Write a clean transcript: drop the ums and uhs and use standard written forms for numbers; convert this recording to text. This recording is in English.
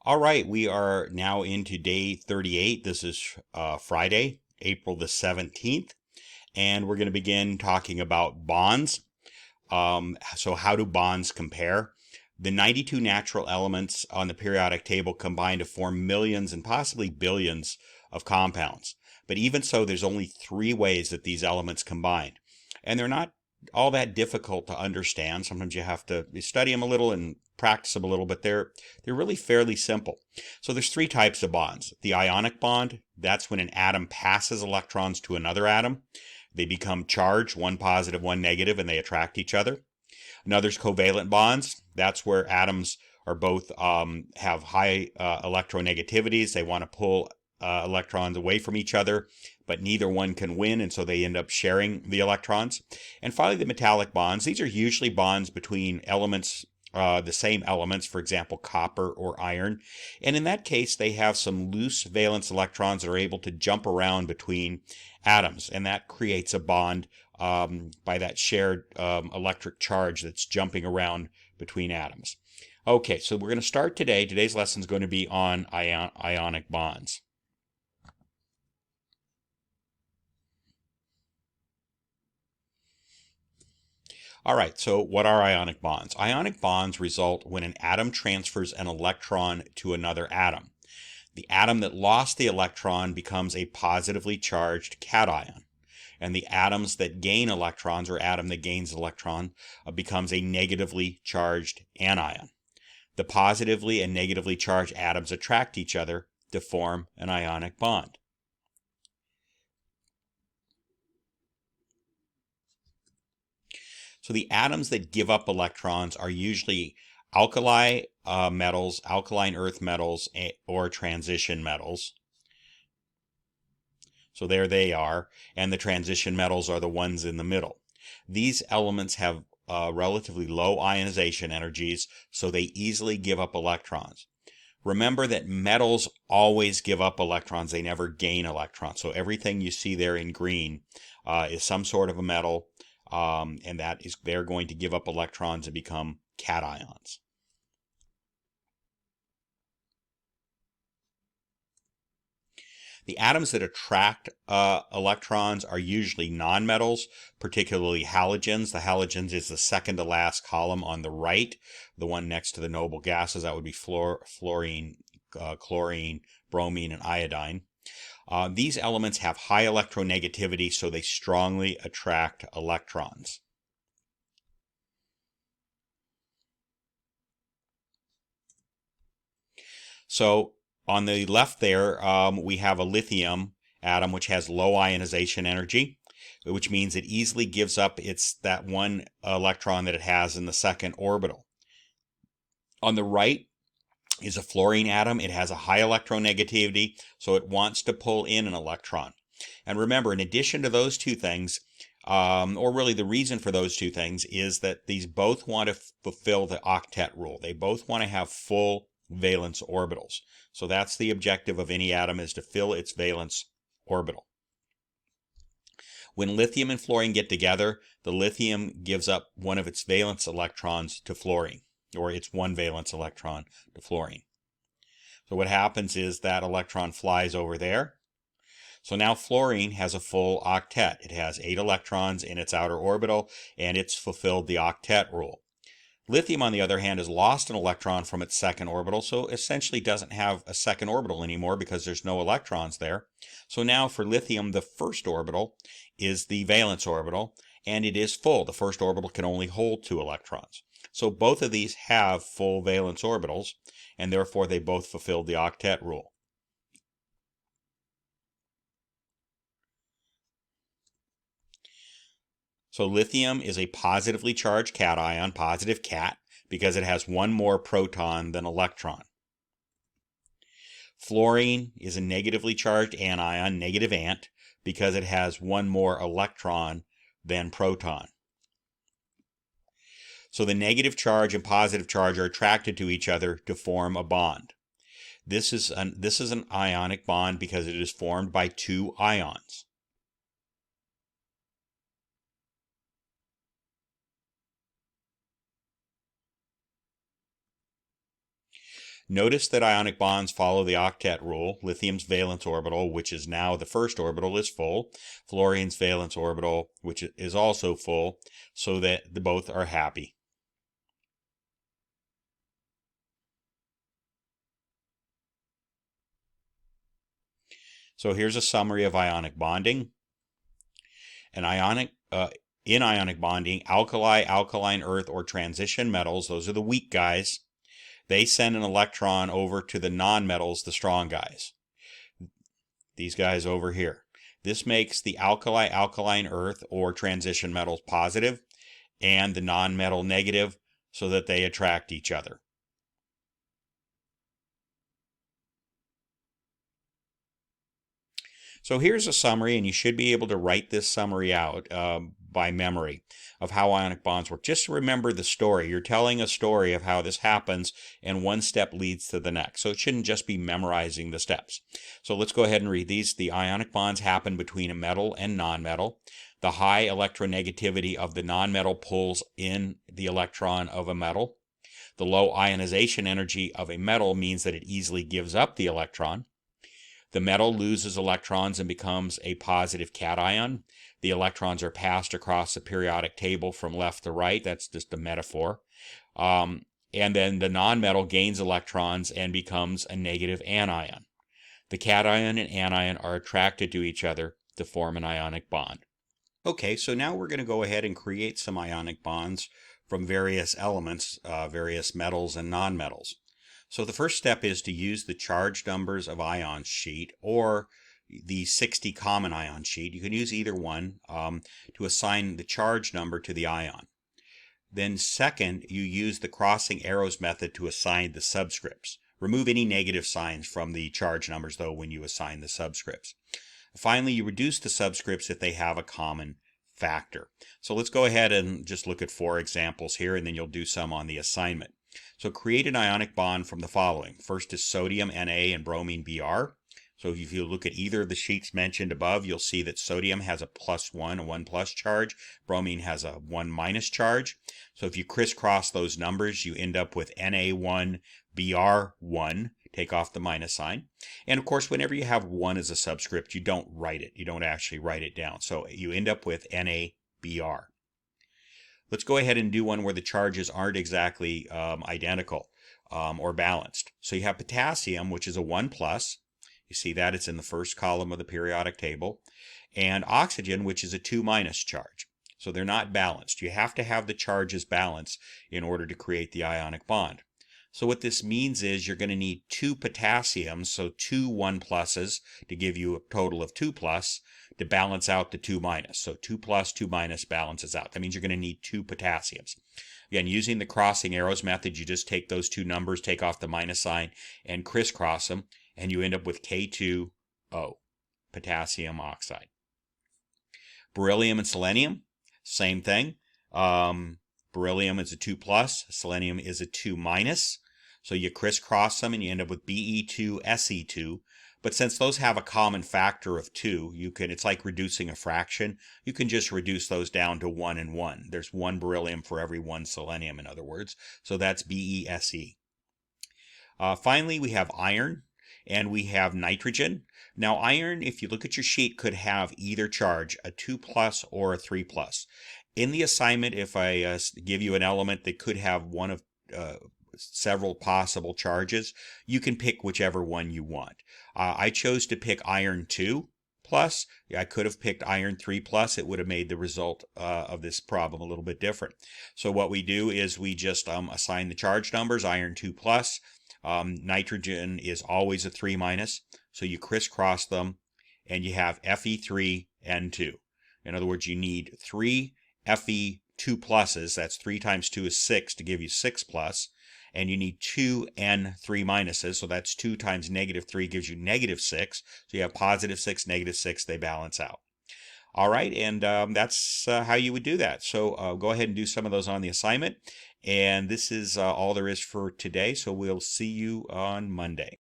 All right, we are now into day 38. This is Friday, April the 17th, and we're going to begin talking about bonds. So how do bonds compare? The 92 natural elements on the periodic table combine to form millions and possibly billions of compounds. But even so, there's only 3 ways that these elements combine. And they're not all that difficult to understand. Sometimes you have to study them a little and practice them a little, but they're really fairly simple. So there's 3 types of bonds. The ionic bond, that's when an atom passes electrons to another atom. They become charged, one positive, one negative, and they attract each other. Another's covalent bonds. That's where atoms are both have high electronegativities. They want to pull electrons away from each other, but neither one can win, and so they end up sharing the electrons. And finally, the metallic bonds. These are usually bonds between elements, the same elements, for example, copper or iron. And in that case, they have some loose valence electrons that are able to jump around between atoms, and that creates a bond by that shared electric charge that's jumping around between atoms. Okay, so we're going to start today. Today's lesson is going to be on ionic bonds. All right, so what are ionic bonds? Ionic bonds result when an atom transfers an electron to another atom. The atom that lost the electron becomes a positively charged cation. And the atoms that gain electrons, or atom that gains electron, becomes a negatively charged anion. The positively and negatively charged atoms attract each other to form an ionic bond. So the atoms that give up electrons are usually alkali metals, alkaline earth metals, or transition metals. So there they are, and the transition metals are the ones in the middle. These elements have relatively low ionization energies, so they easily give up electrons. Remember that metals always give up electrons, they never gain electrons. So everything you see there in green is some sort of a metal, and they're going to give up electrons and become cations. The atoms that attract electrons are usually nonmetals, particularly halogens. The halogens is the second to last column on the right, the one next to the noble gases. That would be fluorine, chlorine, bromine, and iodine. These elements have high electronegativity, so they strongly attract electrons. So on the left there, we have a lithium atom which has low ionization energy, which means it easily gives up that one electron that it has in the second orbital. On the right is a fluorine atom. It has a high electronegativity, so it wants to pull in an electron. And remember, in addition to those 2 things, or really the reason for those 2 things, is that these both want to fulfill the octet rule. They both want to have full valence orbitals. So that's the objective of any atom, is to fill its valence orbital. When lithium and fluorine get together, the lithium gives up one of its valence electrons to fluorine, or its one valence electron to fluorine. So what happens is that electron flies over there. So now fluorine has a full octet. It has 8 electrons in its outer orbital, and it's fulfilled the octet rule. Lithium, on the other hand, has lost an electron from its second orbital, so essentially doesn't have a second orbital anymore because there's no electrons there. So now for lithium, the first orbital is the valence orbital, and it is full. The first orbital can only hold 2 electrons. So both of these have full valence orbitals, and therefore they both fulfill the octet rule. So lithium is a positively charged cation, positive cat, because it has one more proton than electron. Fluorine is a negatively charged anion, negative ant, because it has one more electron than proton. So the negative charge and positive charge are attracted to each other to form a bond. This is an ionic bond because it is formed by 2 ions. Notice that ionic bonds follow the octet rule. Lithium's valence orbital, which is now the first orbital, is full. Fluorine's valence orbital, which is also full, so that both are happy. So here's a summary of ionic bonding. In ionic bonding, alkali, alkaline earth, or transition metals, those are the weak guys, they send an electron over to the nonmetals, the strong guys. These guys over here. This makes the alkali, alkaline earth, or transition metals positive, and the nonmetal negative, so that they attract each other. So here's a summary, and you should be able to write this summary out by memory of how ionic bonds work. Just remember the story. You're telling a story of how this happens, and one step leads to the next. So it shouldn't just be memorizing the steps. So let's go ahead and read these. The ionic bonds happen between a metal and nonmetal. The high electronegativity of the nonmetal pulls in the electron of a metal. The low ionization energy of a metal means that it easily gives up the electron. The metal loses electrons and becomes a positive cation. The electrons are passed across the periodic table from left to right. That's just a metaphor. And then the nonmetal gains electrons and becomes a negative anion. The cation and anion are attracted to each other to form an ionic bond. Okay, so now we're going to go ahead and create some ionic bonds from various elements, various metals and nonmetals. So the first step is to use the charge numbers of ions sheet or the 60 common ion sheet. You can use either one to assign the charge number to the ion. Then second, you use the crossing arrows method to assign the subscripts. Remove any negative signs from the charge numbers, though, when you assign the subscripts. Finally, you reduce the subscripts if they have a common factor. So let's go ahead and just look at 4 examples here, and then you'll do some on the assignment. So create an ionic bond from the following. First is sodium Na and bromine Br. So if you look at either of the sheets mentioned above, you'll see that sodium has a +1, a 1+ charge. Bromine has a 1- charge. So if you crisscross those numbers, you end up with Na1 Br1. Take off the minus sign. And of course, whenever you have 1 as a subscript, you don't write it. You don't actually write it down. So you end up with NaBr. Let's go ahead and do one where the charges aren't exactly identical or balanced. So you have potassium, which is a 1+. You see that it's in the first column of the periodic table. And oxygen, which is a 2- charge. So they're not balanced. You have to have the charges balanced in order to create the ionic bond. So what this means is you're going to need 2 potassiums, so 2 1+ to give you a total of 2+, to balance out the 2-. So 2+, 2- balances out. That means you're going to need 2 potassiums. Again, using the crossing arrows method, you just take those 2 numbers, take off the minus sign, and crisscross them, and you end up with K2O, potassium oxide. Beryllium and selenium, same thing. Beryllium is a 2+, selenium is a 2-. So you crisscross them and you end up with Be2Se2. But since those have a common factor of 2, it's like reducing a fraction. You can just reduce those down to 1 and 1. There's 1 beryllium for every 1 selenium, in other words. So that's BeSe. Finally, we have iron and we have nitrogen. Now, iron, if you look at your sheet, could have either charge, a 2+ or a 3+. In the assignment, if I give you an element that could have one of several possible charges, you can pick whichever one you want. I chose to pick iron 2+. I could have picked iron 3+. It would have made the result of this problem a little bit different. So what we do is we just assign the charge numbers. Iron 2+. Nitrogen is always a 3-. So you crisscross them and you have Fe3N2. In other words, you need 3 Fe2+, that's 3 times 2 is 6 to give you 6+, and you need 2 N3-, so that's 2 times -3 gives you -6, so you have +6, -6, they balance out. All right, and that's how you would do that. So go ahead and do some of those on the assignment, and this is all there is for today, so we'll see you on Monday.